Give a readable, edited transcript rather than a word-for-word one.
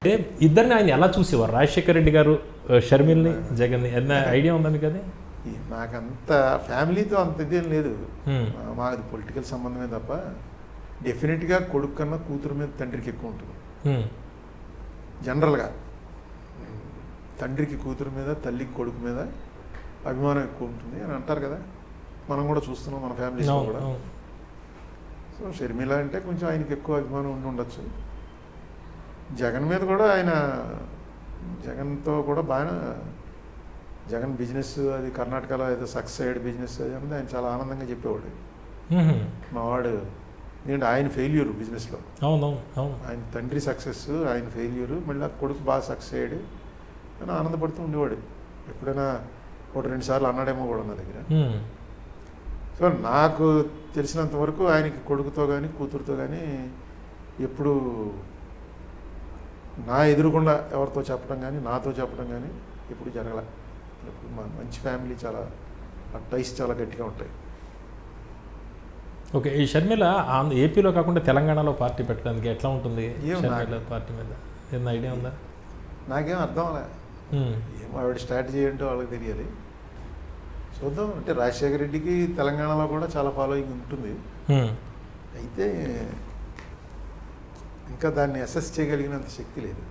అంటే ఇద్దరిని ఆయన ఎలా చూసేవారు, రాజశేఖర రెడ్డి గారు షర్మిల్ని జగన్ని, ఏదైనా ఐడియా ఉందా మీకు? అది నాకంత ఫ్యామిలీతో అంత ఇదేం లేదు, మాది పొలిటికల్ సంబంధమే తప్ప డెఫినెట్గా కొడుకు కన్నా కూతురు మీద తండ్రికి ఎక్కువ ఉంటుంది. జనరల్గా తండ్రికి కూతురు మీద, తల్లికి కొడుకు మీద అభిమానం ఎక్కువ ఉంటుంది అని అంటారు కదా, మనం కూడా చూస్తున్నాం మన ఫ్యామిలీస్లో కూడా. సో షర్మిల అంటే కొంచెం ఆయనకి ఎక్కువ అభిమానం ఉండి ఉండొచ్చు. జగన్ మీద కూడా ఆయన, జగన్తో కూడా బాగా, జగన్ బిజినెస్ అది కర్ణాటకలో ఏదో సక్సెస్ అయ్యాడు బిజినెస్ అది అనేది ఆయన చాలా ఆనందంగా చెప్పేవాడు. మావాడు ఎందుకంటే ఆయన ఫెయిల్యూర్ బిజినెస్లో, ఆయన తండ్రి సక్సెస్, ఆయన ఫెయిల్యూరు, మళ్ళీ కొడుకు బాగా సక్సెస్ అయ్యాడు అని ఆనందపడుతూ ఉండేవాడు. ఎప్పుడైనా ఒకటి 2 సార్లు అన్నాడేమో కూడా నా దగ్గర. సో నాకు తెలిసినంత వరకు ఆయనకి కొడుకుతో కానీ కూతురుతో కానీ ఎప్పుడు నా ఎదురుకుండా ఎవరితో చెప్పడం కానీ నాతో చెప్పడం కానీ ఎప్పుడు జరగల. ఎప్పుడు మంచి ఫ్యామిలీ, చాలా టైస్ చాలా గట్టిగా ఉంటాయి. ఓకే, ఈ షర్మిల ఏపీలో కాకుండా తెలంగాణలో పార్టీ పెట్టడానికి ఎట్లా ఉంటుంది? షర్మిల పార్టీ మీద ఏదైనా ఐడియా ఉందా? నాకేం అర్థం అలా, ఏమో ఆవిడ స్ట్రాటజీ ఏంటో వాళ్ళకి తెలియాలి. చూద్దాం. అంటే రాజశేఖర రెడ్డికి తెలంగాణలో కూడా చాలా ఫాలోయింగ్ ఉంటుంది, అయితే ఇంకా దాన్ని అసెస్ చేయగలిగినంత శక్తి లేదు.